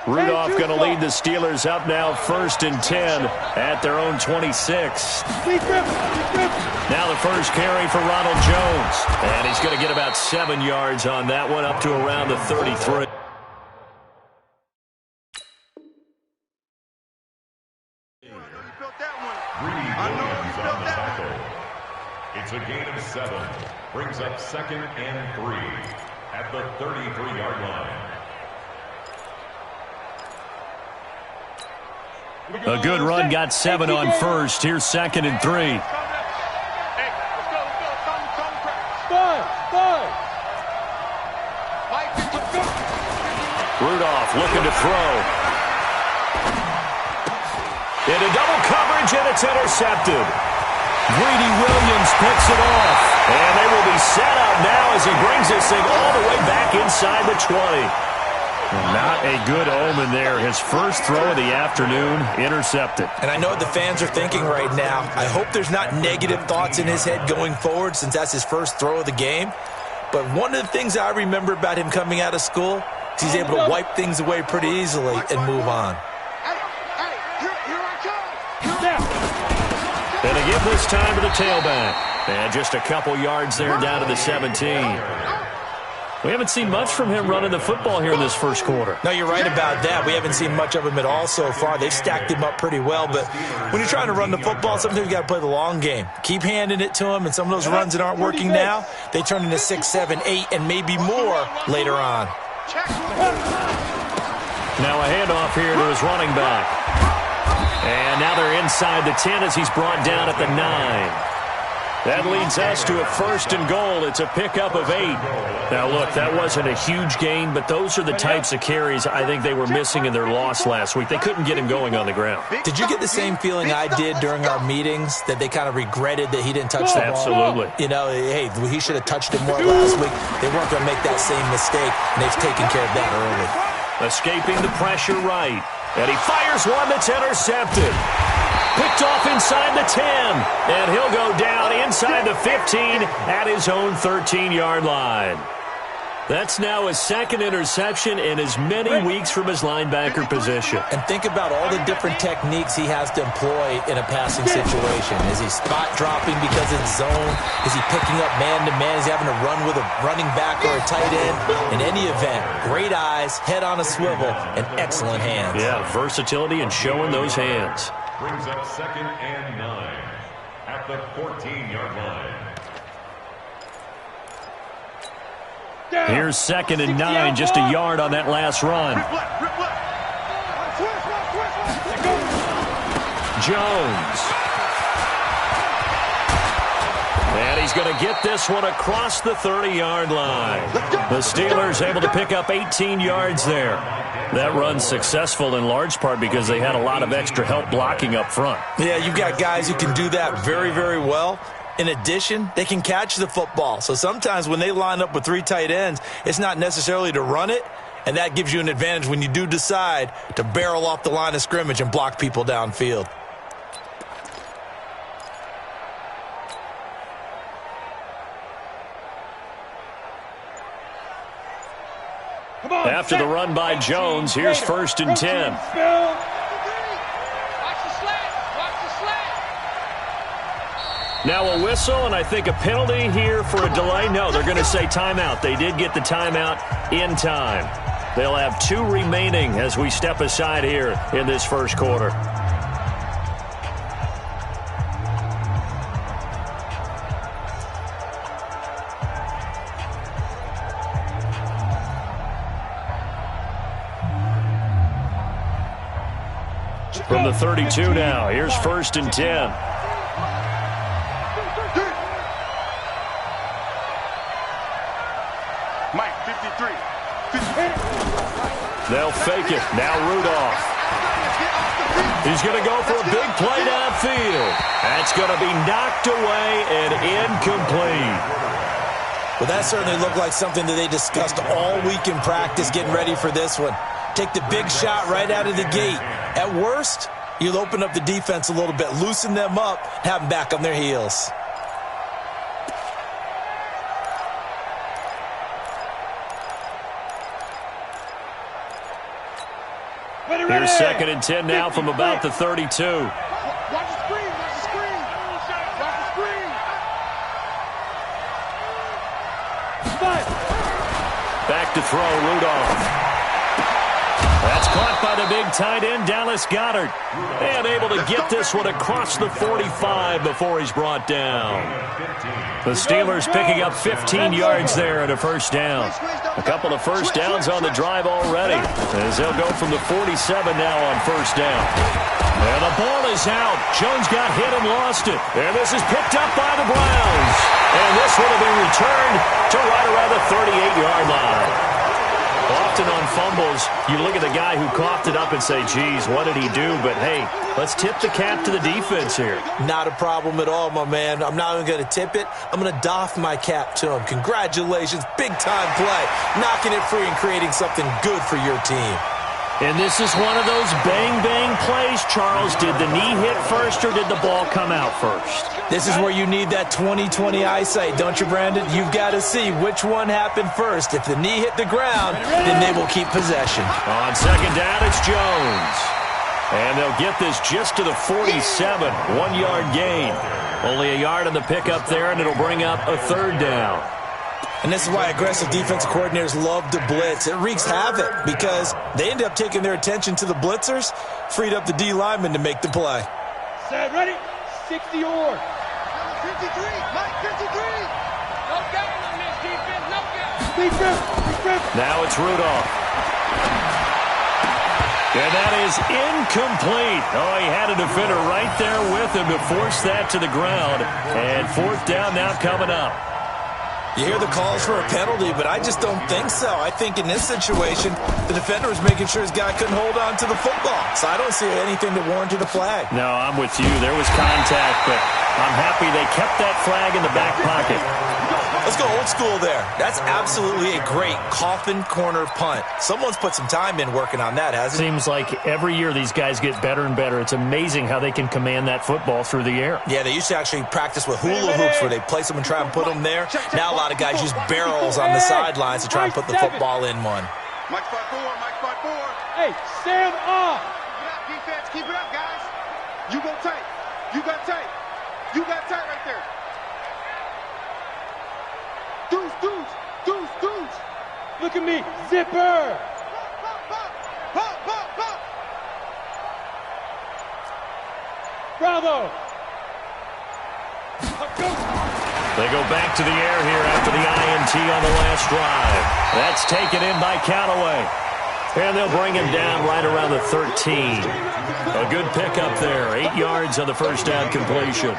Rudolph going to lead the Steelers up now 1st and 10 at their own 26. Now the first carry for Ronald Jones. And he's going to get about 7 yards on that one, up to around the 33. It's a gain of 7. Brings up 2nd and 3 at the 33-yard line. A good run got 7 on first. Here's 2nd and 3. Rudolph looking to throw. Into double coverage, and it's intercepted. Greedy Williams picks it off. And they will be set up now as he brings this thing all the way back inside the 20. Not a good omen there. His first throw of the afternoon intercepted. And I know what the fans are thinking right now. I hope there's not negative thoughts in his head going forward since that's his first throw of the game. But one of the things I remember about him coming out of school is he's able to wipe things away pretty easily and move on. And to give this time to the tailback. And just a couple yards there down to the 17. We haven't seen much from him running the football here in this first quarter. No, you're right about that. We haven't seen much of him at all so far. They've stacked him up pretty well. But when you're trying to run the football, sometimes you got to play the long game. Keep handing it to him, and some of those runs that aren't working now, they turn into 6, 7, 8, and maybe more later on. Now a handoff here to his running back. And now they're inside the 10 as he's brought down at the 9. That leads us to a 1st and goal. It's a pickup of 8. Now, look, that wasn't a huge gain, but those are the types of carries I think they were missing in their loss last week. They couldn't get him going on the ground. Did you get the same feeling I did during our meetings, that they kind of regretted that he didn't touch the ball? Absolutely. You know, hey, he should have touched it more last week. They weren't going to make that same mistake, and they've taken care of that early. Escaping the pressure right. And he fires one that's intercepted. Picked off inside the 10. And he'll go down inside the 15 at his own 13-yard line. That's now his 2nd interception in as many weeks from his linebacker position. And think about all the different techniques he has to employ in a passing situation. Is he spot dropping because it's zone? Is he picking up man-to-man? Is he having to run with a running back or a tight end? In any event, great eyes, head on a swivel, and excellent hands. Yeah, versatility and showing those hands. Brings up 2nd and 9 at the 14-yard line. Here's 2nd and 9, just a yard on that last run. Jones. And he's going to get this one across the 30-yard line. The Steelers able to pick up 18 yards there. That run's successful in large part because they had a lot of extra help blocking up front. Yeah, you've got guys who can do that very, very well. In addition, they can catch the football. So sometimes when they line up with 3 tight ends, it's not necessarily to run it, and that gives you an advantage when you do decide to barrel off the line of scrimmage and block people downfield. After the run by Jones, here's 1st and 10. Now a whistle, and I think a penalty here for a delay. No, they're going to say timeout. They did get the timeout in time. They'll have 2 remaining as we step aside here in this first quarter. From the 32 now, here's 1st and 10. They'll fake it. Now Rudolph. He's going to go for a big play downfield. That's going to be knocked away and incomplete. Well, that certainly looked like something that they discussed all week in practice getting ready for this one. Take the big shot right out of the gate. At worst, you'll open up the defense a little bit, loosen them up, have them back on their heels. Here's 2nd and 10 now from about the 32. Watch the screen, watch the screen. Watch the screen. Back to throw, Rudolph. That's caught by the big tight end, Dallas Goedert. And able to get this one across the 45 before he's brought down. The Steelers picking up 15 yards there at a first down. A couple of first downs on the drive already, as they'll go from the 47 now on first down. And the ball is out. Jones got hit and lost it. And this is picked up by the Browns. And this will be returned to right around the 38-yard line. Often on fumbles, you look at the guy who coughed it up and say, geez, what did he do? But, hey, let's tip the cap to the defense here. Not a problem at all, my man. I'm not even going to tip it. I'm going to doff my cap to him. Congratulations. Big-time play. Knocking it free and creating something good for your team. And this is one of those bang-bang plays, Charles. Did the knee hit first or did the ball come out first? This is where you need that 20/20 eyesight, don't you, Brandon? You've got to see which one happened first. If the knee hit the ground, then they will keep possession. On second down, it's Jones. And they'll get this just to the 47, 1-yard gain. Only a yard on the pickup there, and it'll bring up a third down. And this is why aggressive defensive coordinators love to blitz. It wreaks havoc because they end up taking their attention to the blitzers, freed up the D lineman to make the play. Set, ready? 60 or 53, Mike, 53. No gap on this defense, no gap. Defense. Now it's Rudolph. And that is incomplete. Oh, he had a defender right there with him to force that to the ground. And fourth down now coming up. You hear the calls for a penalty, but I just don't think so. I think in this situation, the defender was making sure his guy couldn't hold on to the football. So I don't see anything that warranted a flag. No, I'm with you. There was contact, but I'm happy they kept that flag in the back pocket. Let's go old school there. That's absolutely a great coffin corner punt. Someone's put some time in working on that, hasn't it? Seems like every year these guys get better and better. It's amazing how they can command that football through the air. Yeah, they used to actually practice with hula hoops where they place them and try and put them there. Now a lot of guys use barrels on the sidelines to try and put the football in one. Mike 5-4, Mike 5-4. Hey, stand up. Keep it up, defense. Keep it up, guys. You go tight. You got tight. You got tight right there. Deuce. Look at me. Zipper. Pop. Bravo. They go back to the air here after the INT on the last drive. That's taken in by Callaway. And they'll bring him down right around the 13. A good pickup there. 8 yards on the first down completion.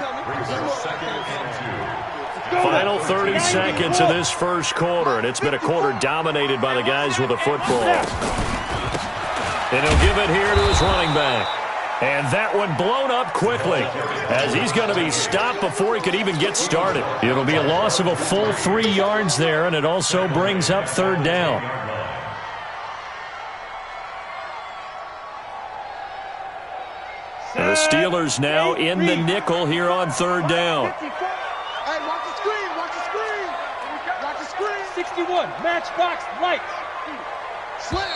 Final 30 seconds of this first quarter, and it's been a quarter dominated by the guys with the football. And he'll give it here to his running back. And that one blown up quickly as he's going to be stopped before he could even get started. It'll be a loss of a full 3 yards there, and it also brings up third down. And the Steelers now in the nickel here on third down. Hey, watch the screen. 61, matchbox, lights. Slam.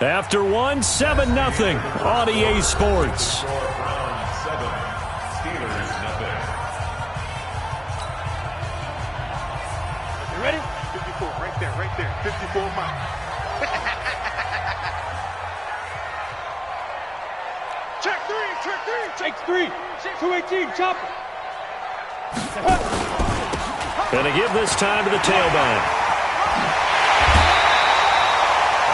After 1, 7-0 on EA Sports. Browns 7, Steelers nothing. You ready? 54, right there. 54 Mike. Check three. Takes 3. 218, chopper. Gonna give this time to the tailback.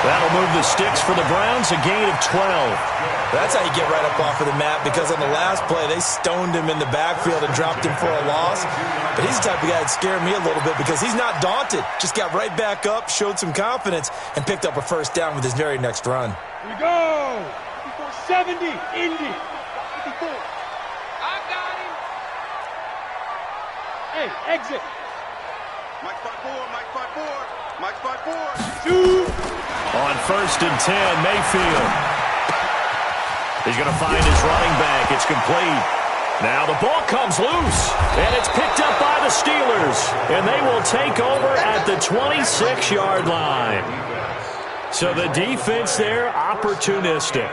That'll move the sticks for the Browns, a gain of 12. That's how you get right up off of the mat, because on the last play, they stoned him in the backfield and dropped him for a loss. But he's the type of guy that scared me a little bit because he's not daunted. Just got right back up, showed some confidence, and picked up a first down with his very next run. Here we go. 70, Indy. 54. I got him. Hey, exit. Mike 5-4. Shoot. On first and 10, Mayfield. He's going to find his running back. It's complete. Now the ball comes loose, and it's picked up by the Steelers, and they will take over at the 26-yard line. So the defense there, opportunistic.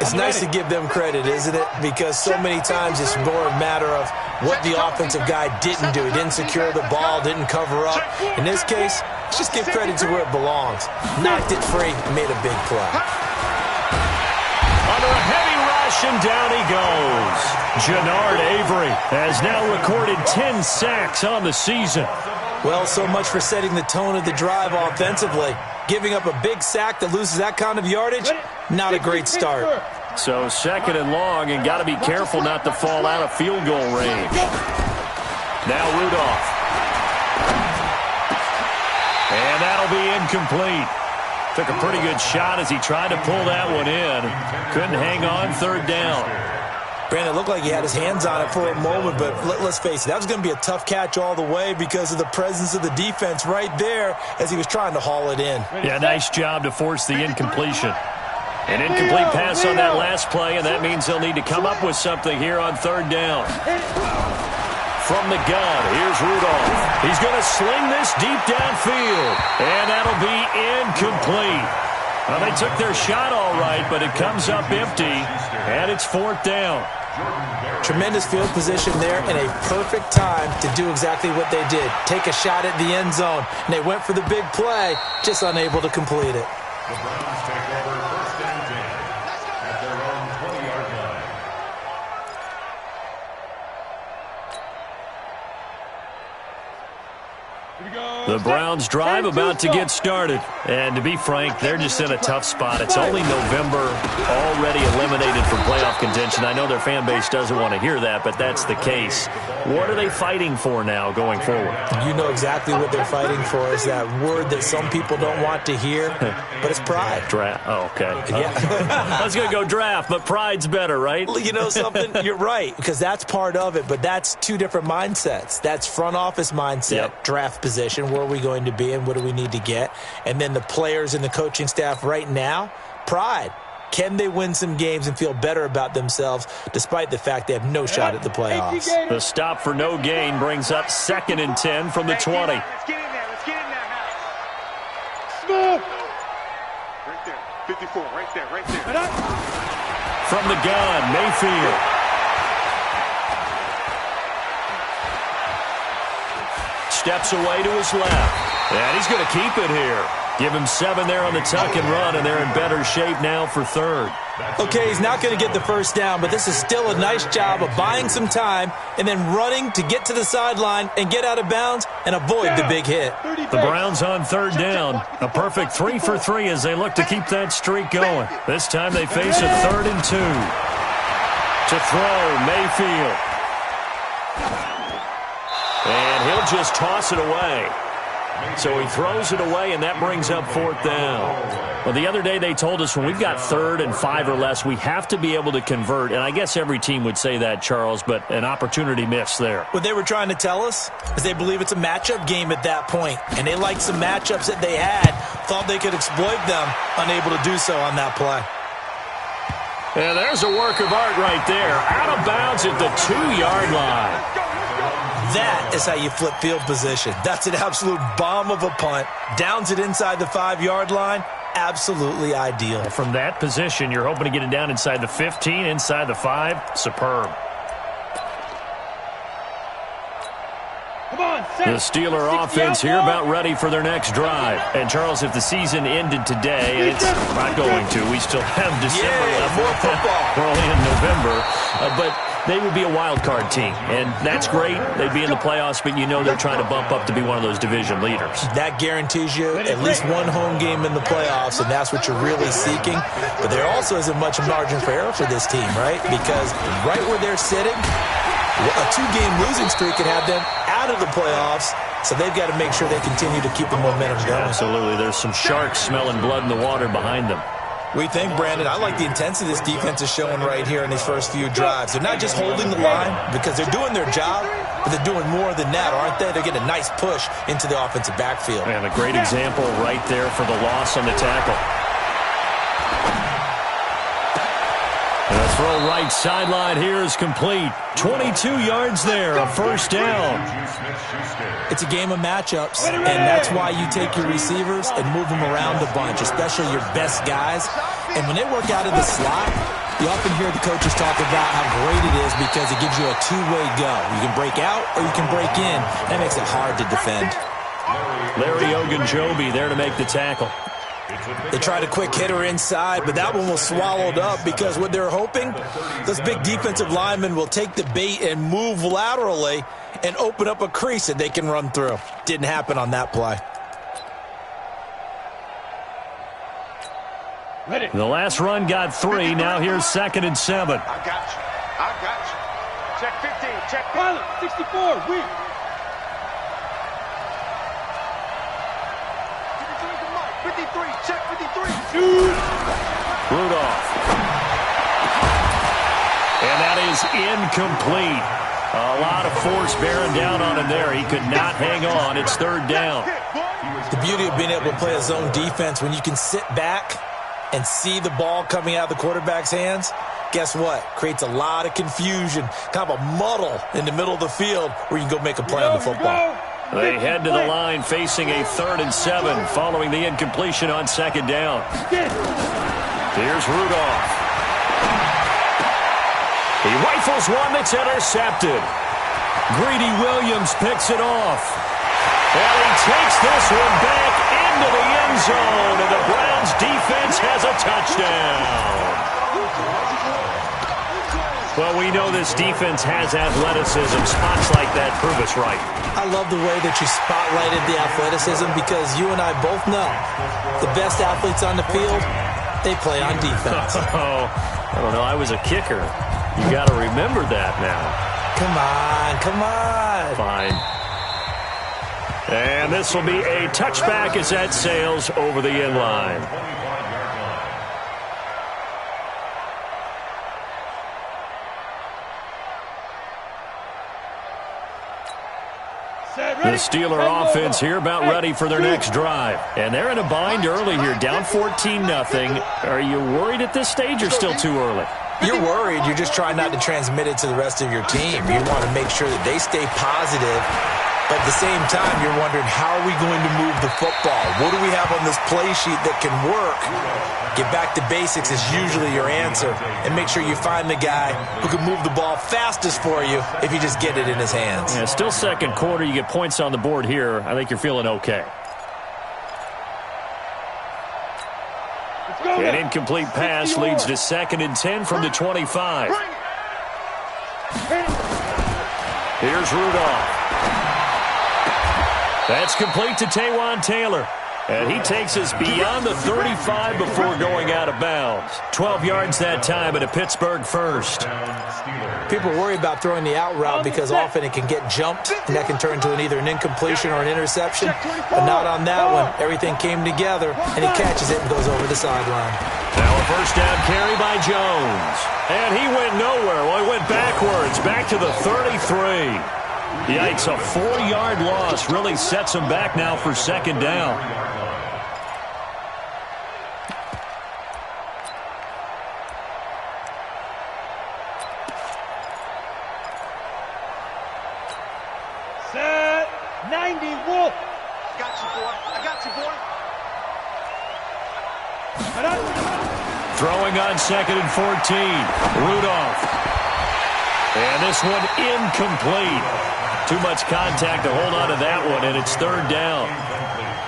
It's nice to give them credit, isn't it? Because so many times it's more a matter of what the offensive guy didn't do. He didn't secure the ball, didn't cover up. In this case, let's just give credit to where it belongs. Knocked it free, made a big play. Under a heavy rush, and down he goes. Jannard Avery has now recorded 10 sacks on the season. Well, so much for setting the tone of the drive offensively. Giving up a big sack that loses that kind of yardage, not a great start. So 2nd and long, and got to be careful not to fall out of field goal range. Now Rudolph. And that'll be incomplete. Took a pretty good shot as he tried to pull that one in. Couldn't hang on 3rd down. Brandon, it looked like he had his hands on it for a moment, but let's face it, that was going to be a tough catch all the way because of the presence of the defense right there as he was trying to haul it in. Yeah, nice job to force the incompletion. An incomplete pass on that last play, and that means they'll need to come up with something here on 3rd down. From the gun, here's Rudolph. He's going to sling this deep downfield, and that'll be incomplete. Well, they took their shot all right, but it comes up empty, and it's 4th down. Tremendous field position there and a perfect time to do exactly what they did. Take a shot at the end zone, and they went for the big play, just unable to complete it. The Browns take over 1st and 10 at their own 20-yard line. The Browns drive about to get started. And to be frank, they're just in a tough spot. It's only November, already eliminated from playoff contention. I know their fan base doesn't want to hear that, but that's the case. What are they fighting for now going forward? You know exactly what they're fighting for is that word that some people don't want to hear, but it's pride. Draft. Oh, okay. Yeah. I was going to go draft, but pride's better, right? You know something? You're right, because that's part of it, but that's two different mindsets. That's front office mindset, draft position, where are we going to be and what do we need to get? And then the players and the coaching staff right now, pride. Can they win some games and feel better about themselves despite the fact they have no shot at the playoffs? The stop for no gain brings up 2nd and 10 from the 20. Let's get in there. Let's get in there now. Smooth. Right there. 54. Right there. Right there. From the gun, Mayfield. Steps away to his left. And he's going to keep it here. Give him 7 there on the tuck and run, and they're in better shape now for 3rd. Okay, he's not going to get the first down, but this is still a nice job of buying some time and then running to get to the sideline and get out of bounds and avoid the big hit. The Browns on 3rd down. A perfect 3 for 3 as they look to keep that streak going. This time they face a 3rd and 2. To throw, Mayfield. And he'll just toss it away. So he throws it away, and that brings up 4th down. Well, the other day they told us when we've got 3rd and 5 or less, we have to be able to convert. And I guess every team would say that, Charles, but an opportunity missed there. What they were trying to tell us is they believe it's a matchup game at that point, and they liked some matchups that they had, thought they could exploit them, unable to do so on that play. Yeah, there's a work of art right there. Out of bounds at the 2-yard line. That is how you flip field position. That's an absolute bomb of a punt. Downs it inside the 5-yard line. Absolutely ideal. From that position, you're hoping to get it down inside the 15, inside the 5. Superb. The Steeler offense here about ready for their next drive. And, Charles, if the season ended today, and it's not going to, we still have December left. More football. We're only in November. But they would be a wild card team, and that's great. They'd be in the playoffs, but you know they're trying to bump up to be one of those division leaders. That guarantees you at least one home game in the playoffs, and that's what you're really seeking. But there also isn't much margin for error for this team, right? Because right where they're sitting, a 2-game losing streak could have them out of the playoffs, so they've got to make sure they continue to keep the momentum going. Absolutely. There's some sharks smelling blood in the water behind them. We think, Brandon, I like the intensity this defense is showing right here in these first few drives. They're not just holding the line because they're doing their job, but they're doing more than that, aren't they? They're getting a nice push into the offensive backfield. And a great example right there for the loss on the tackle. And that's throw right sideline here is complete. 22 yards there, a first down. It's a game of matchups, and that's why you take your receivers and move them around a bunch, especially your best guys. And when they work out of the slot, you often hear the coaches talk about how great it is because it gives you a two-way go. You can break out or you can break in. That makes it hard to defend. Larry Ogunjobi there to make the tackle. They tried a quick hitter inside, but that one was swallowed up because what they're hoping, those big defensive linemen will take the bait and move laterally and open up a crease that they can run through. Didn't happen on that play. The last run got 3. Now here's 2nd and 7. I got you. I got you. Check 15. Check pilot. 64. Weak. Check 53. Shoot. Rudolph. And that is incomplete. A lot of force bearing down on him there. He could not hang on. It's 3rd down. The beauty of being able to play a zone defense when you can sit back and see the ball coming out of the quarterback's hands, guess what? Creates a lot of confusion, kind of a muddle in the middle of the field where you can go make a play on the football. They head to the line facing a 3rd and 7 following the incompletion on 2nd down. Here's Rudolph. He rifles one that's intercepted. Greedy Williams picks it off. And he takes this one back into the end zone, and the Browns defense has a touchdown. Well, we know this defense has athleticism. Spots like that prove us right. I love the way that you spotlighted the athleticism because you and I both know the best athletes on the field, they play on defense. Oh, I don't know. I was a kicker. You got to remember that now. Come on, come on. Fine. And this will be a touchback as that sails over the end line. The Steeler offense here about ready for their next drive. And they're in a bind early here, down 14-0. Are you worried at this stage or still too early? You're worried. You're just trying not to transmit it to the rest of your team. You want to make sure that they stay positive. But at the same time, you're wondering, how are we going to move the football? What do we have on this play sheet that can work? Get back to basics is usually your answer. And make sure you find the guy who can move the ball fastest for you if you just get it in his hands. Yeah, still 2nd quarter. You get points on the board here. I think you're feeling okay. An incomplete pass leads to 2nd and 10 from the 25. Here's Rudolph. That's complete to Taywan Taylor. And he takes us beyond the 35 before going out of bounds. 12 yards that time and a Pittsburgh first. People worry about throwing the out route because often it can get jumped, and that can turn into either an incompletion or an interception. But not on that one. Everything came together, and he catches it and goes over the sideline. Now a first down carry by Jones. And he went nowhere. Well, he went backwards, back to the 33. Yikes, a 4-yard loss really sets him back now for 2nd down. Set 90 Wolf. Got you, boy. I got you, boy. Throwing on 2nd and 14. Rudolph. And this one incomplete. Too much contact to hold on to that one, and it's 3rd down.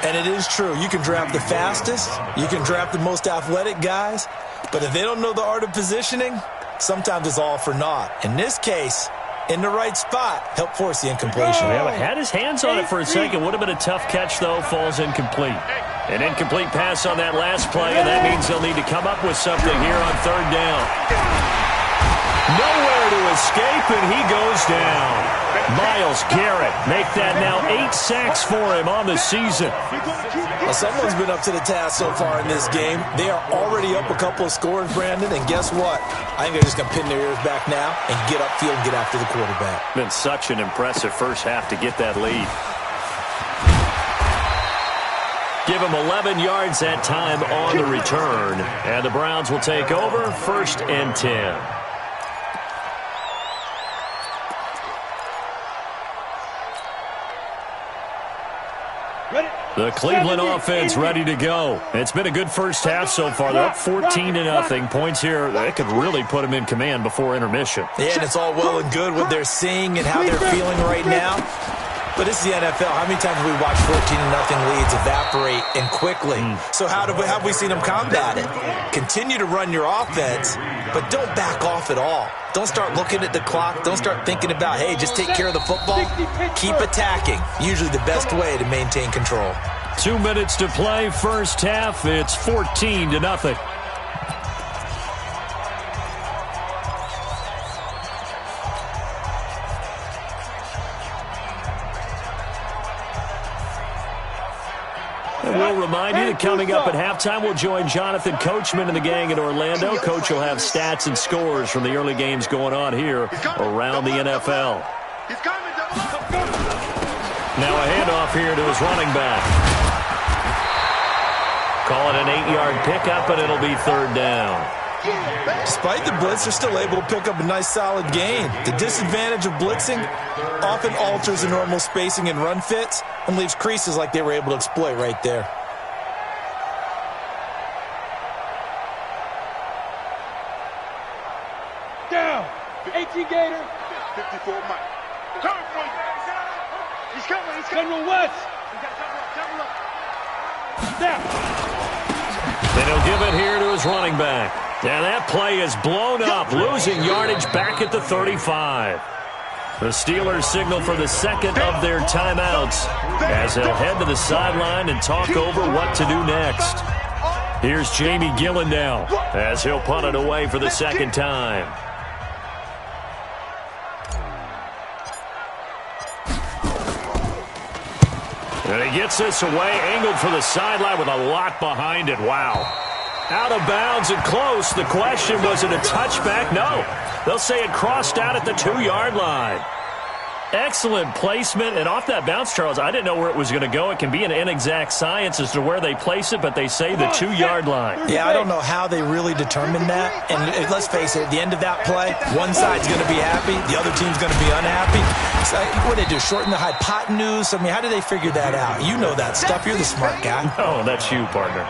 And it is true. You can draft the fastest. You can draft the most athletic guys. But if they don't know the art of positioning, sometimes it's all for naught. In this case, in the right spot, help force the incompletion. Yeah, had his hands on it for a second. Would have been a tough catch, though. Falls incomplete. An incomplete pass on that last play, and that means they'll need to come up with something here on 3rd down. Nowhere to escape, and he goes down. Myles Garrett make that now 8 sacks for him on the season. Well, someone's been up to the task so far in this game. They are already up a couple of scores, Brandon, and guess what? I think they're just going to pin their ears back now and get upfield and get after the quarterback. Been such an impressive first half to get that lead. Give him 11 yards that time on the return, and the Browns will take over 1st and 10. The Cleveland offense ready to go. It's been a good first half so far. They're up 14-0. Points here, that could really put them in command before intermission. Yeah, and it's all well and good what they're seeing and how they're feeling right now. But this is the NFL. How many times have we watched 14-0 leads evaporate and quickly? So how have we seen them combat it? Continue to run your offense, but don't back off at all. Don't start looking at the clock. Don't start thinking about, hey, just take care of the football. Keep attacking. Usually the best way to maintain control. 2 minutes to play, first half. It's 14-0. We'll remind you that coming up at halftime, we'll join Jonathan Coachman and the gang in Orlando. Coach will have stats and scores from the early games going on here around the NFL. Now a handoff here to his running back. Call it an 8-yard pickup, and it'll be third down. Despite the blitz, they're still able to pick up a nice solid gain. The disadvantage of blitzing often alters the normal spacing and run fits and leaves creases like they were able to exploit right there. Down. 18 Gator. 54 Mike. He's coming. He's coming. General West. Down. Then he'll give it here to his running back. And that play is blown up, losing yardage back at the 35. The Steelers signal for the second of their timeouts as they'll head to the sideline and talk over what to do next. Here's Jamie Gillen now as he'll punt it away for the second time. And he gets this away, angled for the sideline with a lot behind it. Wow. Out of bounds and close. The question, was it a touchback? No. They'll say it crossed out at the 2-yard line. Excellent placement. And off that bounce, Charles, I didn't know where it was going to go. It can be an inexact science as to where they place it, but they say the 2-yard line. Yeah, I don't know how they really determined that. And let's face it, at the end of that play, one side's going to be happy, the other team's going to be unhappy. So what do they do, shorten the hypotenuse? I mean, how do they figure that out? You know that stuff. You're the smart guy. Oh, that's you, partner.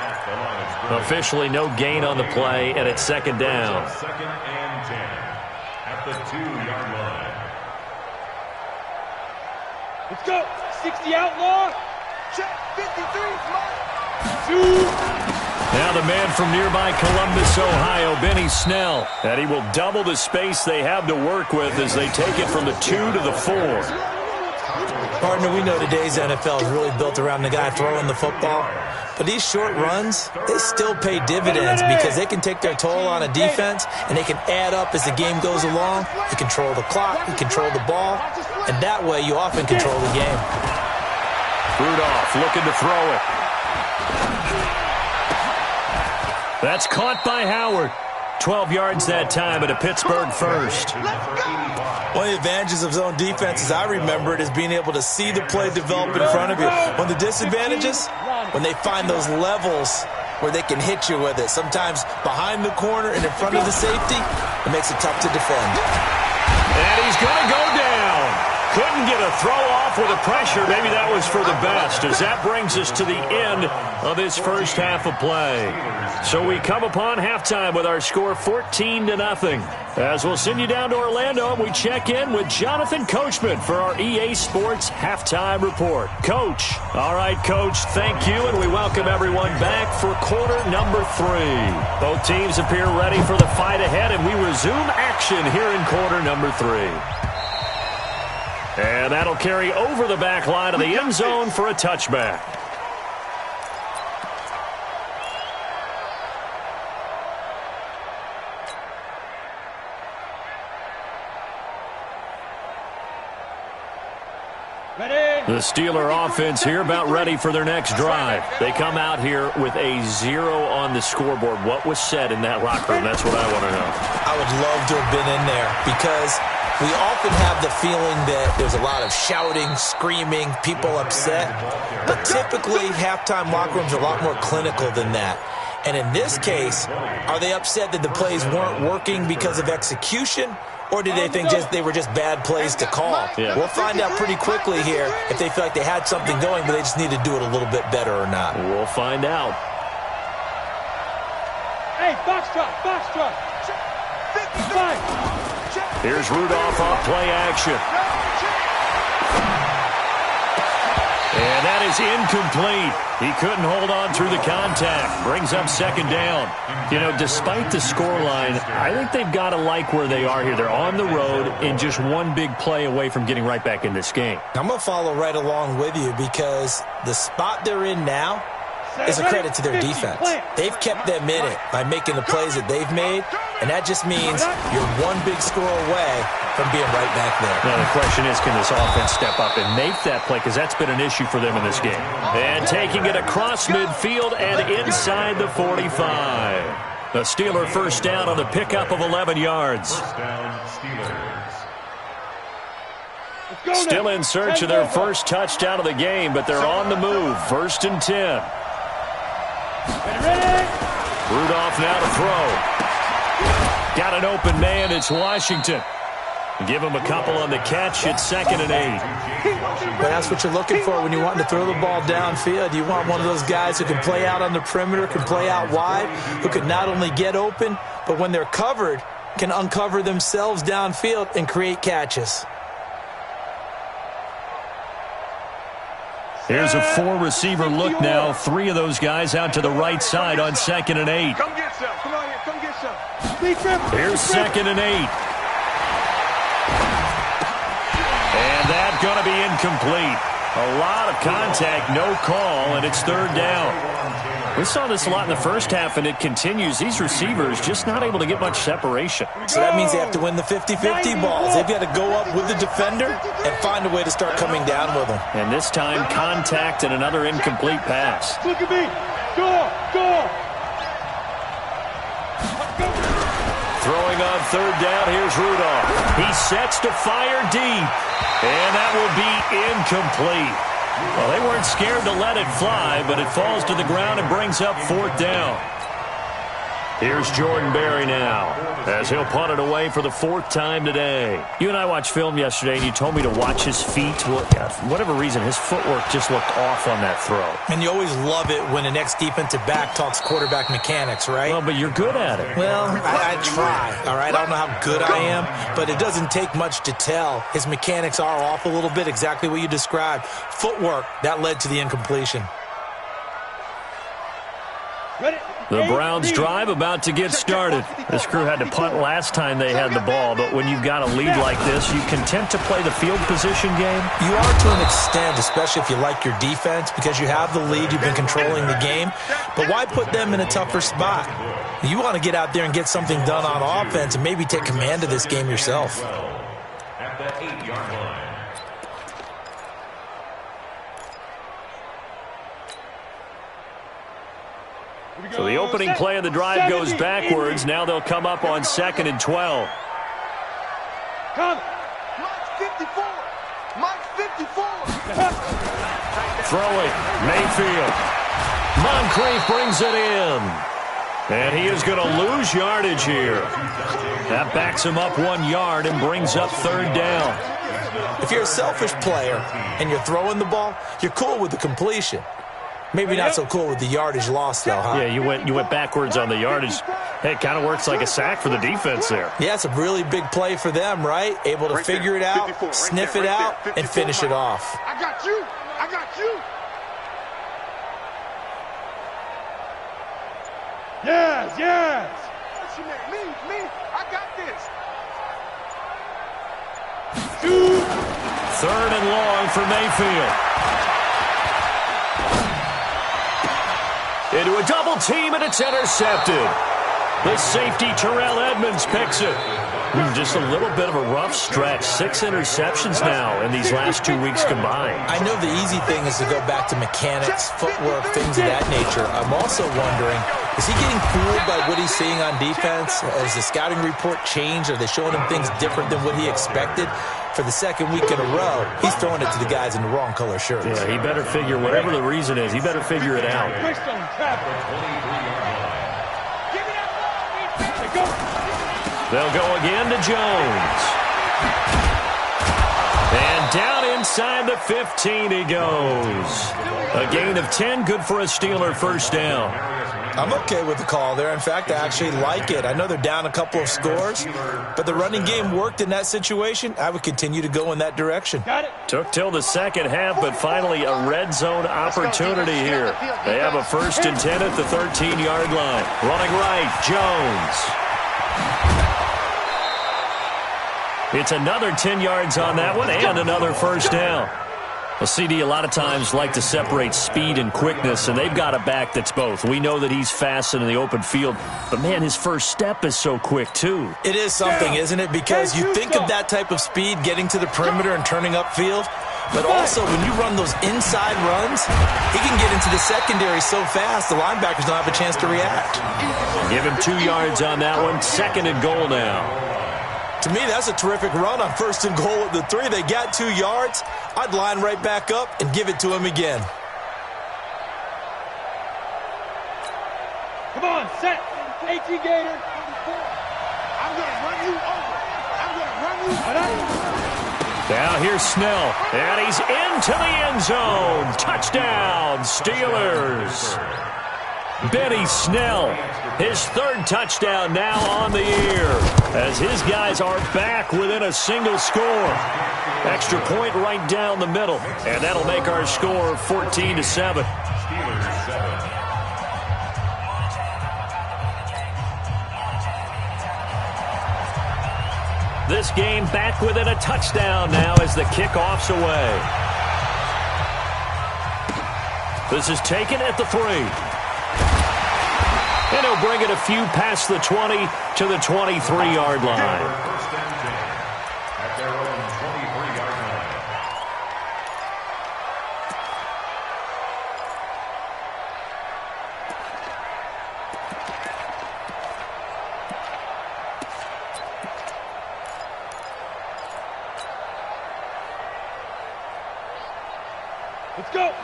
Officially no gain on the play, and it's second down. Second and 10 at the 2-yard line. Let's go. 60 outlaw. Check. 53. Now the man from nearby Columbus, Ohio, Benny Snell. And he will double the space they have to work with as they take it from the 2 to the 4. Partner, we know today's NFL is really built around the guy throwing the football. But these short runs, they still pay dividends because they can take their toll on a defense and they can add up as the game goes along. You control the clock, you control the ball, and that way you often control the game. Rudolph looking to throw it. That's caught by Howard. 12 yards that time at a Pittsburgh first. One of the advantages of zone defense, as I remember it, is being able to see the play develop in front of you. One of the disadvantages, when they find those levels where they can hit you with it, sometimes behind the corner and in front of the safety, it makes it tough to defend. And he's going to go down. Couldn't get a throw off with the pressure. Maybe that was for the best, as that brings us to the end of this first half of play. So we come upon halftime with our score 14-0. As we'll send you down to Orlando, and we check in with Jonathan Coachman for our EA Sports Halftime Report. Coach. All right, Coach, thank you, and we welcome everyone back for quarter number 3. Both teams appear ready for the fight ahead, and we resume action here in quarter number 3. And that'll carry over the back line of the end zone for a touchback. The Steeler offense here about ready for their next drive. They come out here with a 0 on the scoreboard. What was said in that locker room? That's what I want to know. I would love to have been in there because we often have the feeling that there's a lot of shouting, screaming, people upset. But typically, halftime locker rooms are a lot more clinical than that. And in this case, are they upset that the plays weren't working because of execution? Or did they think they were just bad plays to call? Yeah. We'll find out pretty quickly here if they feel like they had something going, but they just need to do it a little bit better or not. We'll find out. Hey, box drop, box drop. Here's Rudolph off play action. And that is incomplete. He couldn't hold on through the contact. Brings up second down. You know, despite the scoreline, I think they've got to like where they are here. They're on the road and just one big play away from getting right back in this game. I'm going to follow right along with you because the spot they're in now is a credit to their defense. They've kept them in it by making the plays that they've made, and that just means you're one big score away from being right back there. Now, the question is, can this offense step up and make that play? Because that's been an issue for them in this game. And taking it across midfield and inside the 45. The Steeler first down on the pickup of 11 yards. First down, Steelers. Still in search of their first touchdown of the game, but they're on the move. First and 10. Rudolph now to throw. Got an open man. It's Washington. Give him a couple on the catch. It's second and 8. But that's what you're looking for when you want to throw the ball downfield. You want one of those guys who can play out on the perimeter, can play out wide, who can not only get open, but when they're covered, can uncover themselves downfield and create catches. Here's a four-receiver look now. Three of those guys out to the right side on second and 8. Come get some. Come on here. Come get some. Here's second and 8. And that's going to be incomplete. A lot of contact, no call, and it's third down. We saw this a lot in the first half, and it continues. These receivers just not able to get much separation. So that means they have to win the 50-50 balls. They've got to go up with the defender and find a way to start coming down with them. And this time, contact and another incomplete pass. Look at me. Door. Throwing on third down, here's Rudolph. He sets to fire deep, and that will be incomplete. Well, they weren't scared to let it fly, but it falls to the ground and brings up fourth down. Here's Jordan Berry now, as he'll punt it away for the fourth time today. You and I watched film yesterday, and you told me to watch his feet. Well, for whatever reason, his footwork just looked off on that throw. And you always love it when the next defensive back talks quarterback mechanics, right? Well, but you're good at it. Well, I try, all right? I don't know how good I am, but it doesn't take much to tell. His mechanics are off a little bit, exactly what you described. Footwork, that led to the incompletion. The Browns drive about to get started. This crew had to punt last time they had the ball, but when you've got a lead like this, you content to play the field position game? You are to an extent, especially if you like your defense, because you have the lead, you've been controlling the game. But why put them in a tougher spot? You want to get out there and get something done on offense and maybe take command of this game yourself. At the 8-yard line. So the opening play of the drive goes backwards. Now they'll come up on second and 12. Come. Mike's 54. Throwing, Mayfield. Moncrief brings it in. And he is going to lose yardage here. That backs him up 1 yard and brings up third down. If you're a selfish player and you're throwing the ball, you're cool with the completion. Maybe not so cool with the yardage loss, though, huh? Yeah, you went backwards on the yardage. Hey, it kind of works like a sack for the defense there. Yeah, it's a really big play for them, right? Able to figure it out, sniff it out, and finish it off. I got you. Yes. Me. I got this. Third and long for Mayfield. Into a double team, and it's intercepted. The safety, Terrell Edmonds, picks it. Just a little bit of a rough stretch. 6 interceptions now in these last 2 weeks combined. I know the easy thing is to go back to mechanics, footwork, things of that nature. I'm also wondering, is he getting fooled by what he's seeing on defense? Has the scouting report changed? Are they showing him things different than what he expected? For the second week in a row, he's throwing it to the guys in the wrong color shirts. Yeah, he better figure, whatever the reason is, he better figure it out. They'll go again to Jones. And down inside the 15 he goes. A gain of 10, good for a Steeler first down. I'm okay with the call there. In fact, I actually like it. I know they're down a couple of scores, but the running game worked in that situation. I would continue to go in that direction. Took till the second half, but finally a red zone opportunity here. They have a 1st and 10 at the 13-yard line. Running right, Jones. It's another 10 yards on that one and another first down. Well, CD, a lot of times like to separate speed and quickness, and they've got a back that's both. We know that he's fast in the open field, but, man, his first step is so quick, too. It is something, isn't it? Because you think of that type of speed getting to the perimeter and turning upfield, but also when you run those inside runs, he can get into the secondary so fast the linebackers don't have a chance to react. Give him 2 yards on that one. 2nd and goal now. To me, that's a terrific run on 1st and goal at the 3. They got 2 yards. I'd line right back up and give it to him again. Come on, set. 18 Gator. I'm going to run you over. I'm going to run you over. Now here's Snell, and he's into the end zone. Touchdown, Steelers. Benny Snell, his 3rd touchdown now on the year, as his guys are back within a single score. Extra point right down the middle, and that'll make our score 14-7. This game back within a touchdown now as the kickoff's away. This is taken at the 3. And he'll bring it a few past the 20 to the 23-yard line. At their own 23-yard line.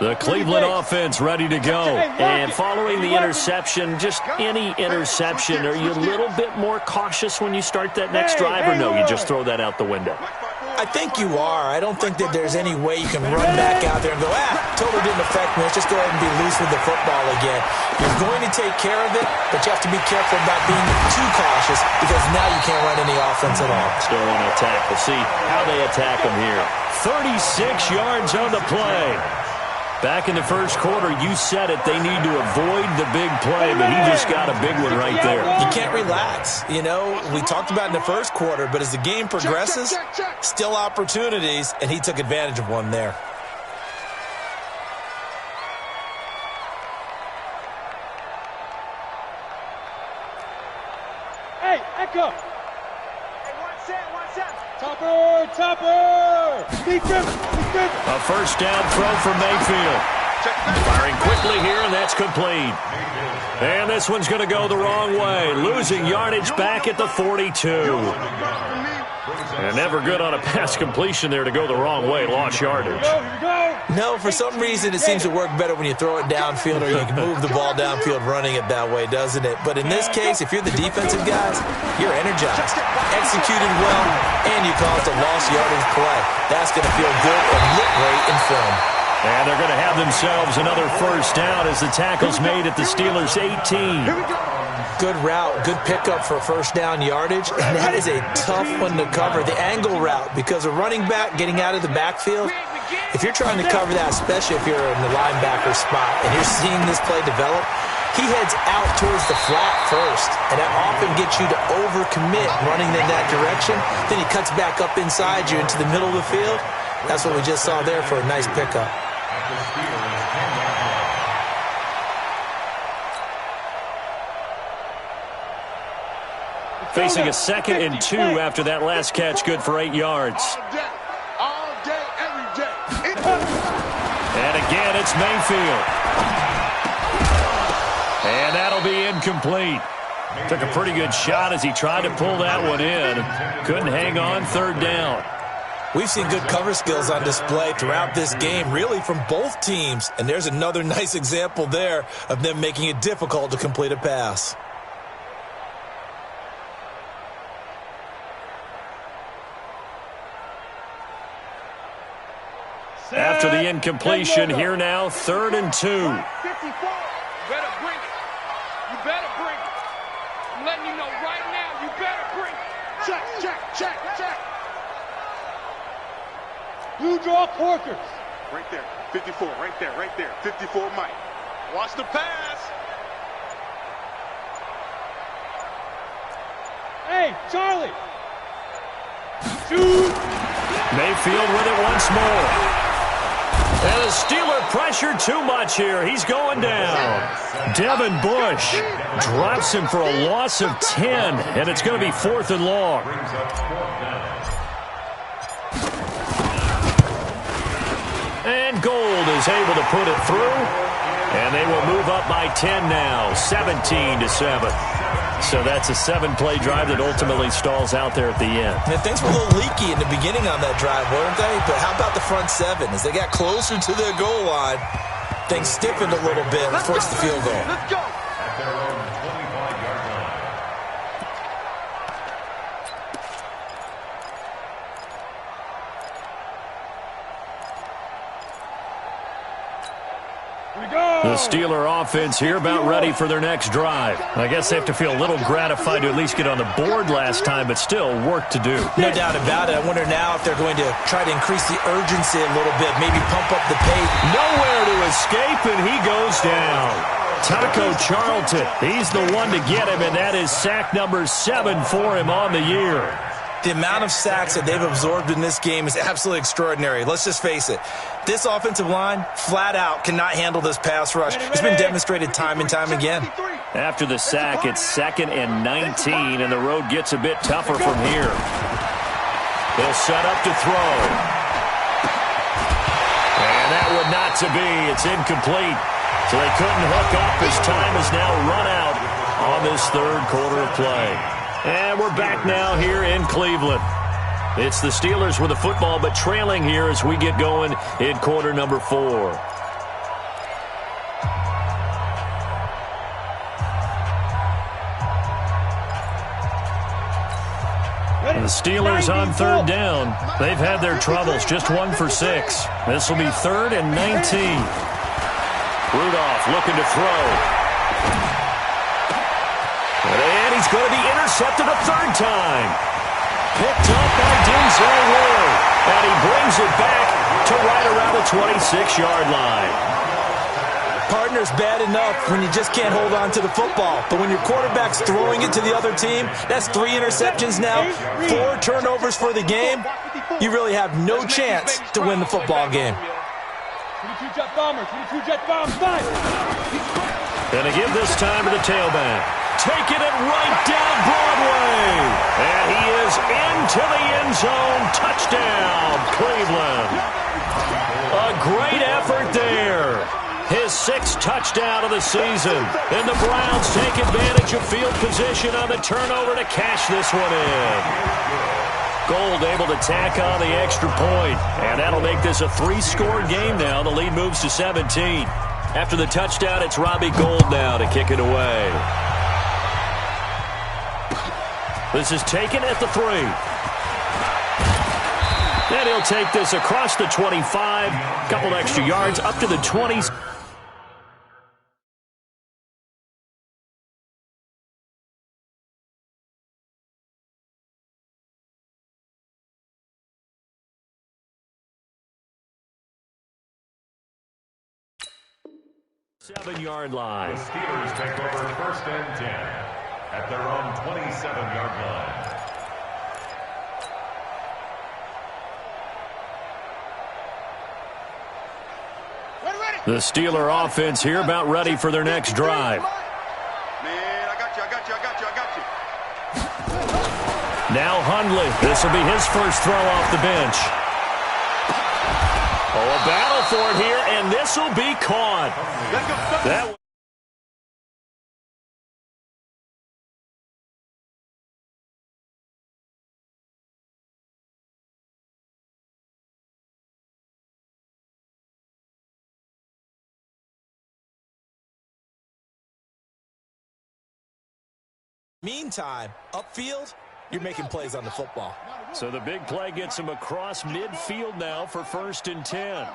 The Cleveland offense ready to go. And following the interception, just any interception, are you a little bit more cautious when you start that next drive, or no, you just throw that out the window? I think you are. I don't think that there's any way you can run back out there and go, totally didn't affect me. Let's just go ahead and be loose with the football again. You're going to take care of it, but you have to be careful about being too cautious because now you can't run any offense at all. Still want to attack. We'll see how they attack them here. 36 yards on the play. Back in the first quarter, you said it, they need to avoid the big play, but he just got a big one right there. You can't relax. You know, we talked about in the first quarter, but as the game progresses, still opportunities, and he took advantage of one there. Hey, Echo. Hey, one set. Topper. Defense. A first down throw for Mayfield. Firing quickly here, and that's complete. And this one's going to go the wrong way. Losing yardage back at the 42. And never good on a pass completion there to go the wrong way. Lost yardage. No, for some reason it seems to work better when you throw it downfield or you can move the ball downfield running it that way, doesn't it? But in this case, if you're the defensive guys, you're energized, executed well, and you caused a lost yardage play. That's going to feel good and look great in film. And they're going to have themselves another first down as the tackle's made at the Steelers' 18. Good route, good pickup for first down yardage, and that is a tough one to cover. The angle route, because a running back getting out of the backfield, if you're trying to cover that, especially if you're in the linebacker spot and you're seeing this play develop, he heads out towards the flat first, and that often gets you to overcommit running in that direction. Then he cuts back up inside you into the middle of the field. That's what we just saw there for a nice pickup. Facing a 2nd and 2 after that last catch, good for 8 yards. All day, every day. And again, it's Mayfield. And that'll be incomplete. Took a pretty good shot as he tried to pull that one in. Couldn't hang on, 3rd down. We've seen good cover skills on display throughout this game, really from both teams. And there's another nice example there of them making it difficult to complete a pass. After the incompletion, here now, 3rd and 2. 54. You better bring it. You better bring it. I'm letting you know right now, you better bring it. Check. You draw corkers. Right there. 54. Right there. 54 Mike. Watch the pass. Hey, Charlie. Shoot. Mayfield with it once more. And the Steeler pressure too much here. He's going down. Devin Bush drops him for a loss of 10, and it's going to be 4th and long. And Gold is able to put it through, and they will move up by 10 now, 17-7. So that's a 7-play drive that ultimately stalls out there at the end. And things were a little leaky in the beginning on that drive, weren't they? But how about the front 7? As they got closer to their goal line, things stiffened a little bit and forced the field goal. At their own 25-yard line. The Steeler offense here about ready for their next drive. I guess they have to feel a little gratified to at least get on the board last time, but still work to do. No doubt about it. I wonder now if they're going to try to increase the urgency a little bit, maybe pump up the pace. Nowhere to escape, and he goes down. Taco Charlton, he's the one to get him, and that is sack number 7 for him on the year. The amount of sacks that they've absorbed in this game is absolutely extraordinary. Let's just face it. This offensive line, flat out, cannot handle this pass rush. It's been demonstrated time and time again. After the sack, it's 2nd and 19, and the road gets a bit tougher from here. They'll set up to throw. And that would not to be. It's incomplete. So they couldn't hook up as time is now run out on this 3rd quarter of play. And we're back now here in Cleveland. It's the Steelers with the football, but trailing here as we get going in quarter number 4. The Steelers on 3rd down. They've had their troubles, just 1 for 6. This will be 3rd and 19. Rudolph looking to throw. And he's going to be intercepted a 3rd time. Picked up by Denzel Ward. And he brings it back to right around the 26-yard line. Partner's bad enough when you just can't hold on to the football. But when your quarterback's throwing it to the other team, that's 3 interceptions now, 4 turnovers for the game. You really have no chance to win the football game. 22 jet bombers, 22 jet bombers, nice. Gonna give this time to the tailback. Taking it right down Broadway. And he is into the end zone. Touchdown, Cleveland. A great effort there. His 6th touchdown of the season. And the Browns take advantage of field position on the turnover to cash this one in. Gold able to tack on the extra point. And that'll make this a 3-score game now. The lead moves to 17. After the touchdown, it's Robbie Gould now to kick it away. This is taken at the 3. And he'll take this across the 25. Couple extra yards up to the 20s. Seven-yard line. The Steelers take over 1st and 10 at their own 27-yard line. The Steeler offense here about ready for their next drive. Man, I got you. Now Hundley. This will be his first throw off the bench. Oh, a battle for it here, and this will be caught. That Meantime, upfield, you're making plays on the football. So the big play gets him across midfield now for 1st and 10.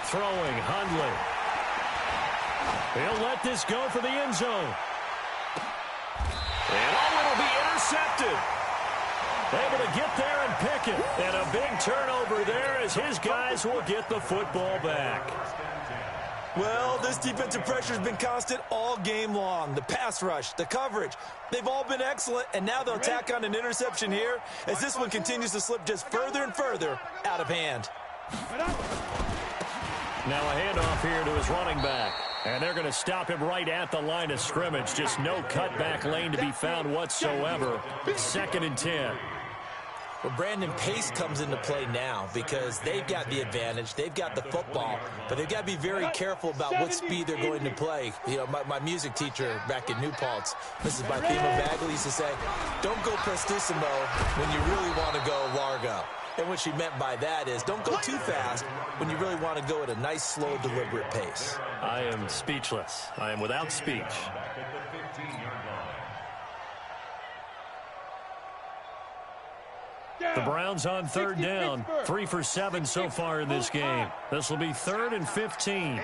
Throwing, Hundley. He'll let this go for the end zone. And it'll be intercepted. Able to get there and pick it. And a big turnover there as his guys will get the football back. Well, this defensive pressure has been constant all game long. The pass rush, the coverage, they've all been excellent, and now they'll tack on an interception here as this one continues to slip just further and further out of hand. Now a handoff here to his running back. And they're going to stop him right at the line of scrimmage. Just no cutback lane to be found whatsoever. 2nd and 10. Well, Brandon, pace comes into play now because they've got the advantage. They've got the football, but they've got to be very careful about what speed they're going to play. You know, my music teacher back in New Paltz, Mrs. Barthema Bagley, used to say, don't go prestissimo when you really want to go largo. And what she meant by that is don't go too fast when you really want to go at a nice, slow, deliberate pace. I am speechless. I am without speech. The Browns on 3rd down. 3 for 7 so far in this game. This will be 3rd and 15.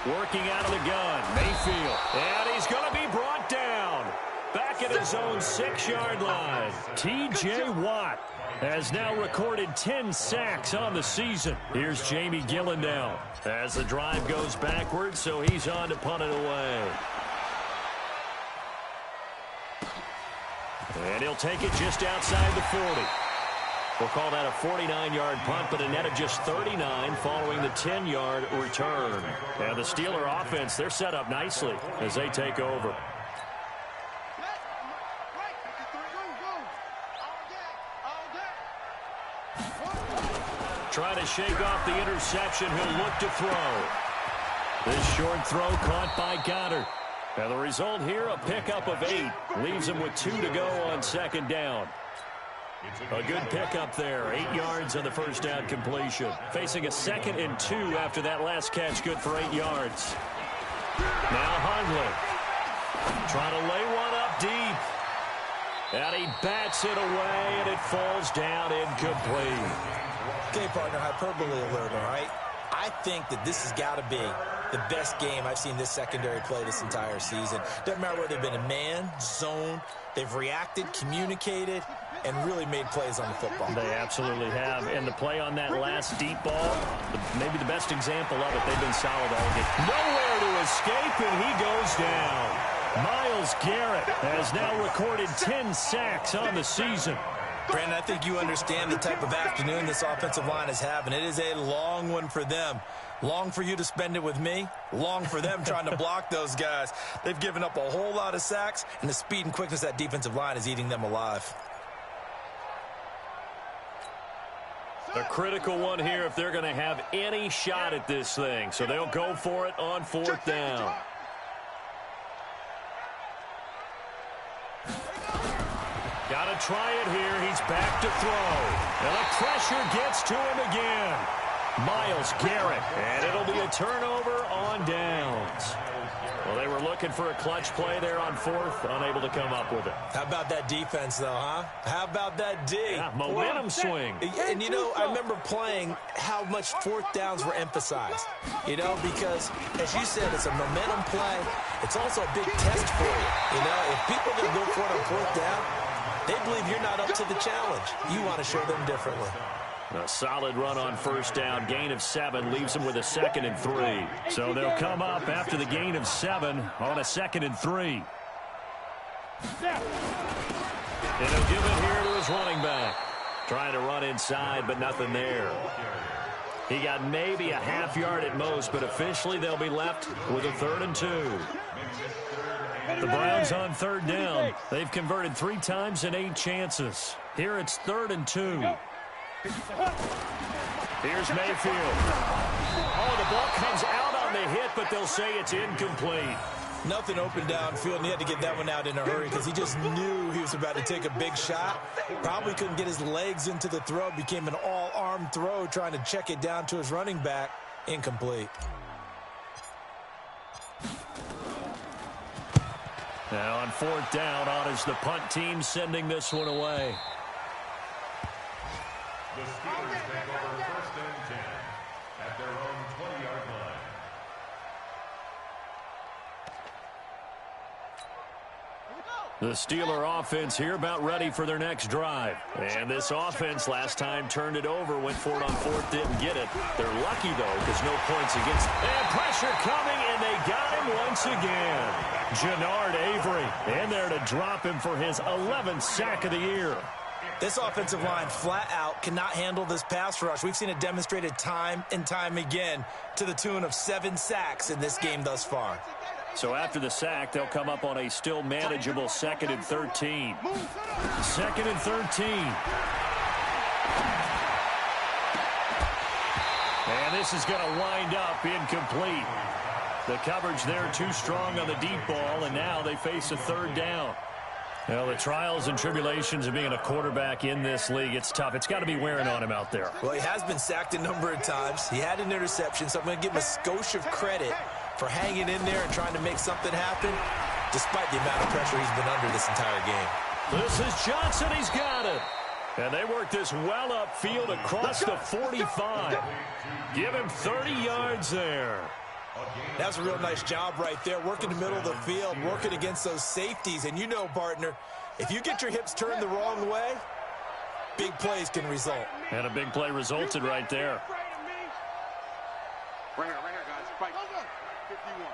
Working out of the gun. Mayfield. And he's going to be brought down. Back at his own 6-yard line. T.J. Watt has now recorded 10 sacks on the season. Here's Jamie Gillandale as the drive goes backwards, so he's on to punt it away. And he'll take it just outside the 40. We'll call that a 49-yard punt, but a net of just 39 following the 10-yard return. And the Steeler offense, they're set up nicely as they take over. Trying to shake off the interception. He'll look to throw. This short throw caught by Goddard. And the result here, a pickup of 8. Leaves him with 2 to go on 2nd down. A good pickup there. 8 yards on the first down completion. Facing a 2nd and 2 after that last catch. Good for 8 yards. Now Hundley. Trying to lay one up deep. And he bats it away, and it falls down incomplete. Okay, partner, hyperbole alert, all right? I think that this has got to be the best game I've seen this secondary play this entire season. Doesn't matter whether they've been a man, zone, they've reacted, communicated, and really made plays on the football. They absolutely have. And the play on that last deep ball, maybe the best example of it, they've been solid all game. Nowhere to escape, and he goes down. Myles Garrett has now recorded 10 sacks on the season. Brandon, I think you understand the type of afternoon this offensive line is having. It is a long one for them. Long for you to spend it with me. Long for them trying to block those guys. They've given up a whole lot of sacks, and the speed and quickness of that defensive line is eating them alive. A critical one here if they're going to have any shot at this thing. So they'll go for it on 4th down. Got to try it here. He's back to throw. And the pressure gets to him again. Myles Garrett. And it'll be a turnover on downs. Well, they were looking for a clutch play there on 4th. Unable to come up with it. How about that defense, though, huh? How about that D? Yeah, momentum swing. And, you know, I remember playing how much 4th downs were emphasized. You know, because, as you said, it's a momentum play. It's also a big test for you. You know, if people are going to go for it on 4th down, they believe you're not up to the challenge. You want to show them differently. A solid run on 1st down. Gain of 7 leaves them with a 2nd and 3. So they'll come up after the gain of 7 on a 2nd and 3. And he'll give it here to his running back. Trying to run inside, but nothing there. He got maybe a half yard at most, but officially they'll be left with a 3rd and 2. The Browns on 3rd down. They've converted 3 times in 8 chances. Here it's 3rd and 2. Here's Mayfield. Oh, the ball comes out on the hit, but they'll say it's incomplete. Nothing open downfield, and he had to get that one out in a hurry because he just knew he was about to take a big shot. Probably couldn't get his legs into the throw. Became an all-arm throw, trying to check it down to his running back. Incomplete. Now on fourth down, on is the punt team sending this one away. The Steelers take over first and 10 at their own 20-yard line. The Steeler offense here about ready for their next drive. And this offense last time turned it over, went for it on fourth, didn't get it. They're lucky, though, because no points against. And pressure coming, and they got him once again. Jannard Avery in there to drop him for his 11th sack of the year. This offensive line flat out cannot handle this pass rush. We've seen it demonstrated time and time again to the tune of 7 sacks in this game thus far. So after the sack, they'll come up on a still manageable 2nd and 13. 2nd and 13. And this is going to wind up incomplete. The coverage there too strong on the deep ball, and now they face a 3rd down. Well, the trials and tribulations of being a quarterback in this league, it's tough. It's got to be wearing on him out there. Well, he has been sacked a number of times. He had an interception, so I'm going to give him a skosh of credit for hanging in there and trying to make something happen, despite the amount of pressure he's been under this entire game. This is Johnson. He's got it. And they work this well upfield across the 45. Give him 30 yards there. That's a real nice job right there, working the middle of the field, working against those safeties. And you know, partner, if you get your hips turned the wrong way, big plays can result. And a big play resulted right there. Right here, guys. Fight. 51.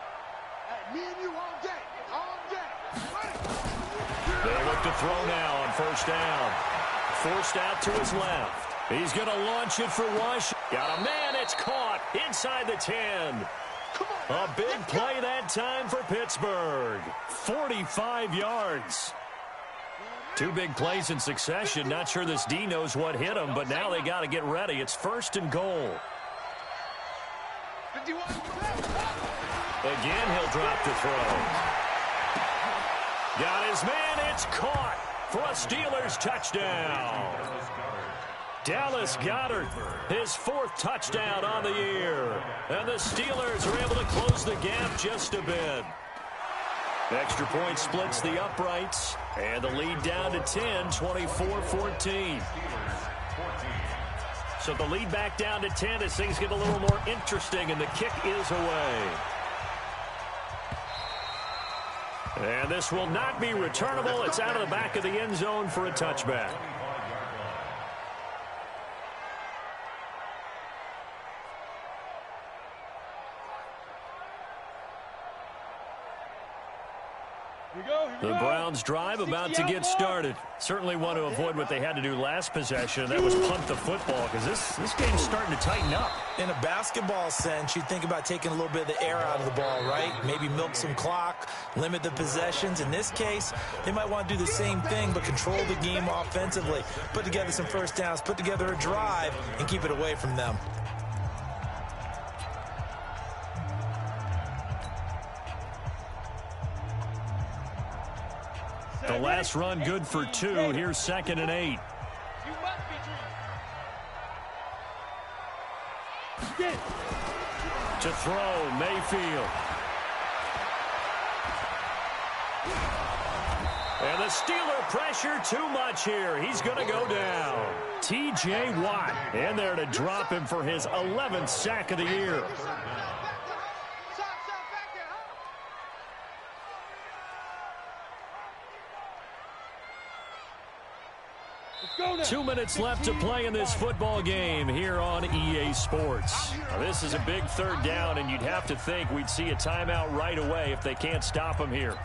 Hey, me and you all day. All day. They look to throw now on first down. Forced out to his left. He's going to launch it for Washington. Got a man. It's caught inside the 10. A big play that time for Pittsburgh. 45 yards. 2 big plays in succession. Not sure this D knows what hit him, but now they got to get ready. It's 1st and goal. Again, he'll drop the throw. Got his man. It's caught for a Steelers touchdown. Dallas Goedert, his 4th touchdown on the year. And the Steelers are able to close the gap just a bit. Extra point splits the uprights. And the lead down to 10, 24-14. So the lead back down to 10 as things get a little more interesting, and the kick is away. And this will not be returnable. It's out of the back of the end zone for a touchback. The Browns drive about to get started. Certainly want to avoid what they had to do last possession. That was punt the football, because this game's starting to tighten up. In a basketball sense, you think about taking a little bit of the air out of the ball, right? Maybe milk some clock, limit the possessions. In this case, they might want to do the same thing, but control the game offensively. Put together some first downs, put together a drive, and keep it away from them. The last run good for 2. Here's 2nd and 8. To throw, Mayfield. And the Steeler pressure too much here. He's going to go down. T.J. Watt in there to drop him for his 11th sack of the year. 2 minutes left to play in this football game here on EA Sports. Now, this is a big 3rd down, and you'd have to think we'd see a timeout right away if they can't stop him here.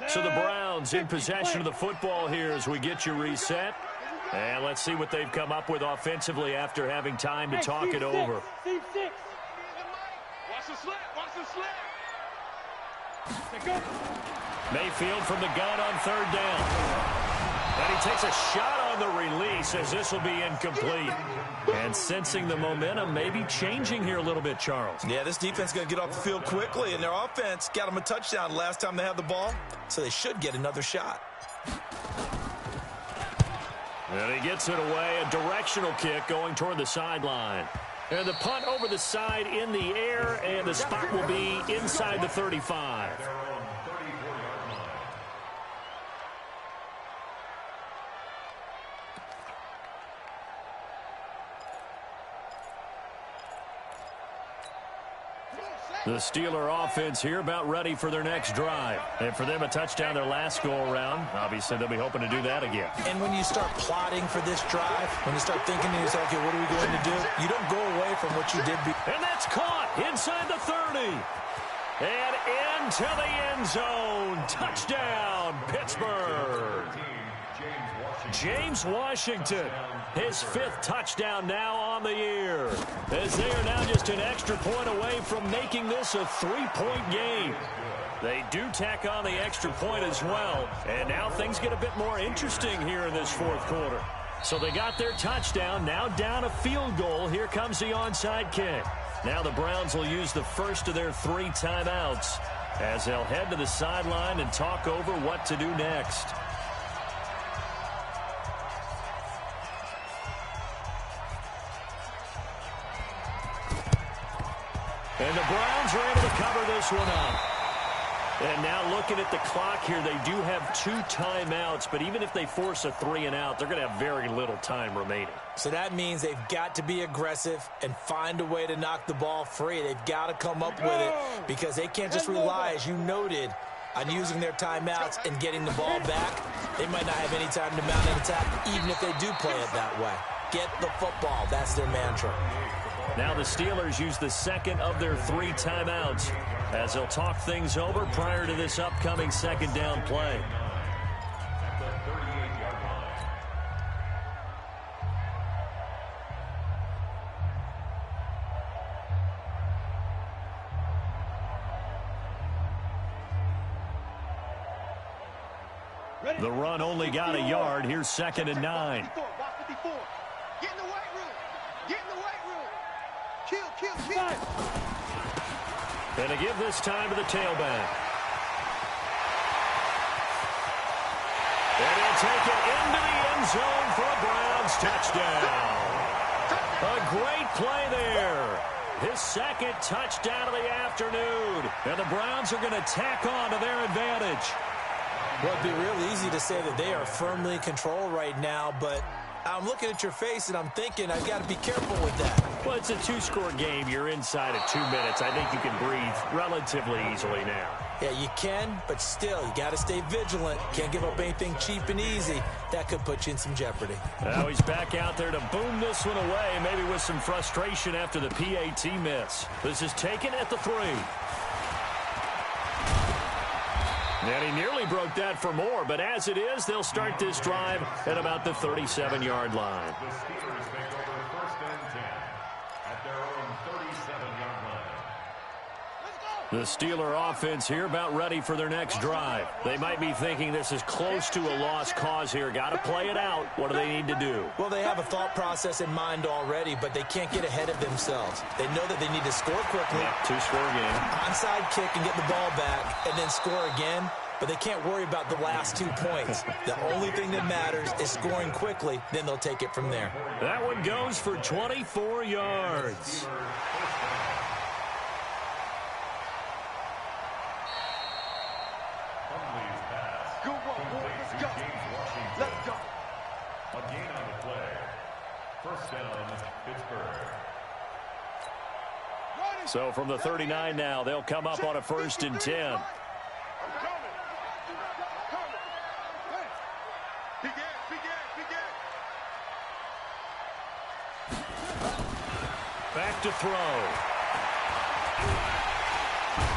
So the Browns in possession of the football here as we get you reset. And let's see what they've come up with offensively after having time to talk it over. Watch the slap. Watch the slap. Mayfield from the gun on third down. And he takes a shot on the release as this will be incomplete. And sensing the momentum maybe changing here a little bit, Charles. Yeah, this defense is going to get off the field quickly, and their offense got them a touchdown last time they had the ball, so they should get another shot. And he gets it away, a directional kick going toward the sideline. And the punt over the side in the air, and the spot will be inside the 35. The Steeler offense here about ready for their next drive. And for them, a touchdown their last go-around. Obviously, they'll be hoping to do that again. And when you start plotting for this drive, when you start thinking to yourself, okay, what are we going to do? You don't go away from what you did before. And that's caught inside the 30. And into the end zone. Touchdown, Pittsburgh. James Washington, his 5th touchdown now on the year, as they are now just an extra point away from making this a 3-point game. They do tack on the extra point as well, and now things get a bit more interesting here in this 4th quarter. So they got their touchdown, now down a field goal. Here comes the onside kick. Now the Browns will use the first of their 3 timeouts as they'll head to the sideline and talk over what to do next. And the Browns are able to cover this one up. And now looking at the clock here, they do have 2 timeouts, but even if they force a 3-and-out, they're going to have very little time remaining. So that means they've got to be aggressive and find a way to knock the ball free. They've got to come up with it because they can't just rely, as you noted, on using their timeouts and getting the ball back. They might not have any time to mount an attack, even if they do play it that way. Get the football. That's their mantra. Now the Steelers use the 2nd of their 3 timeouts as they'll talk things over prior to this upcoming 2nd down play. The run only got a yard. Here's 2nd and 9. Get in the weight room. Get in the weight room. Kill. And to give this time to the tailback. And he'll take it into the end zone for a Browns touchdown. A great play there. His 2nd touchdown of the afternoon. And the Browns are going to tack on to their advantage. Well, it'd be real easy to say that they are firmly in control right now, but I'm looking at your face and I'm thinking I've got to be careful with that. Well, it's a 2-score game. You're inside of 2 minutes. I think you can breathe relatively easily now. Yeah, you can, but still, you got to stay vigilant. Can't give up anything cheap and easy. That could put you in some jeopardy. Now he's back out there to boom this one away, maybe with some frustration after the PAT miss. This is taken at the 3. And he nearly broke that for more, but as it is, they'll start this drive at about the 37-yard line. The Steelers take over 1st and 10 at their own 37-yard line. The Steeler offense here about ready for their next drive. They might be thinking this is close to a lost cause here. Got to play it out. What do they need to do? Well, they have a thought process in mind already, but they can't get ahead of themselves. They know that they need to score quickly. Yeah, 2-score game. Onside kick and get the ball back, and then score again. But they can't worry about the last 2 points. The only thing that matters is scoring quickly. Then they'll take it from there. That one goes for 24 yards. Good one, boy. Let's go. Let's go. A gain on the play. 1st down, Pittsburgh. So from the 39 now, they'll come up on a 1st and 10. Back to throw.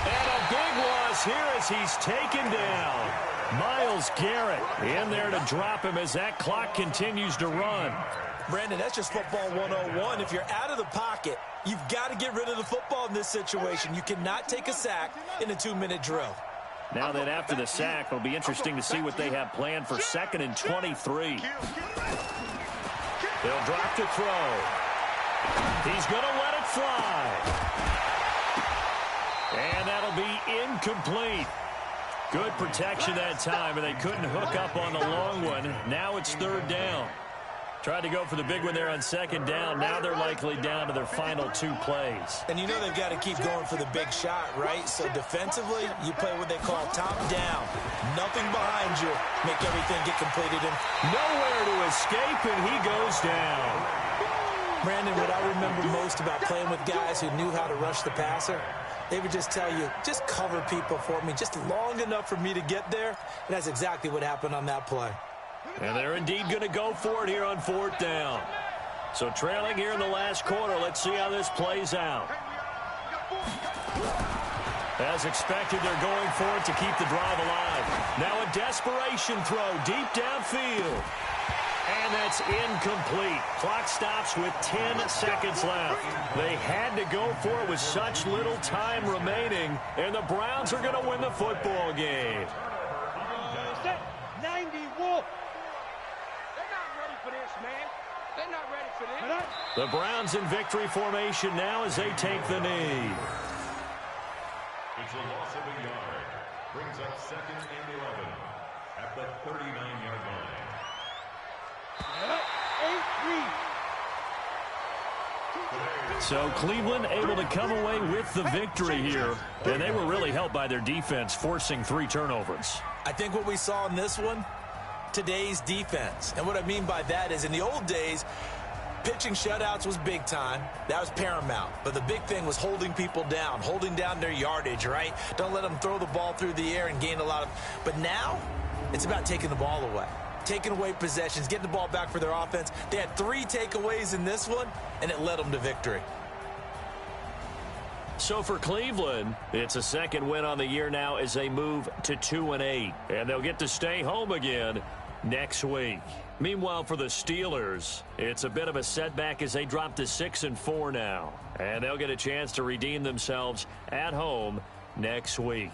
And a big loss is here as he's taken down. Myles Garrett in there to drop him as that clock continues to run. Brandon, that's just football 101. If you're out of the pocket, you've got to get rid of the football in this situation. You cannot take a sack in a 2-minute drill. Now that after the sack, it'll be interesting to see what they have planned for 2nd and 23. They'll drop to throw. He's going to let it fly. And that'll be incomplete. Good protection that time, and they couldn't hook up on the long one. Now it's 3rd down. Tried to go for the big one there on 2nd down. Now they're likely down to their final 2 plays. And you know they've got to keep going for the big shot, right? So defensively, you play what they call top down. Nothing behind you. Make everything get completed. And nowhere to escape, and he goes down. Brandon, what I remember most about playing with guys who knew how to rush the passer, they would just tell you, just cover people for me, just long enough for me to get there. And that's exactly what happened on that play. And they're indeed going to go for it here on 4th down. So trailing here in the last quarter, let's see how this plays out. As expected, they're going for it to keep the drive alive. Now a desperation throw deep downfield. And that's incomplete. Clock stops with 10 seconds left. They had to go for it with such little time remaining, and the Browns are going to win the football game. 90 Wolf. They're not ready for this, man. They're not ready for this. The Browns in victory formation now as they take the knee. It's a loss of a yard. Brings up 2nd and 11 at the 39-yard line. 8-3. So Cleveland able to come away with the victory here, and they were really helped by their defense forcing 3 turnovers. I think what we saw in this one, today's defense. And what I mean by that is in the old days, pitching shutouts was big time. That was paramount. But the big thing was holding people down, holding down their yardage, right? Don't let them throw the ball through the air and gain a lot of... But now, it's about taking the ball away. Taking away possessions, getting the ball back for their offense. They had 3 takeaways in this one, and it led them to victory. So for Cleveland, it's a 2nd win on the year now as they move to 2-8. And they'll get to stay home again next week. Meanwhile, for the Steelers, it's a bit of a setback as they drop to 6-4 now. And they'll get a chance to redeem themselves at home next week.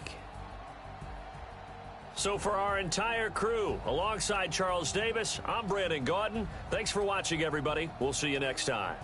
So for our entire crew, alongside Charles Davis, I'm Brandon Gaudin. Thanks for watching, everybody. We'll see you next time.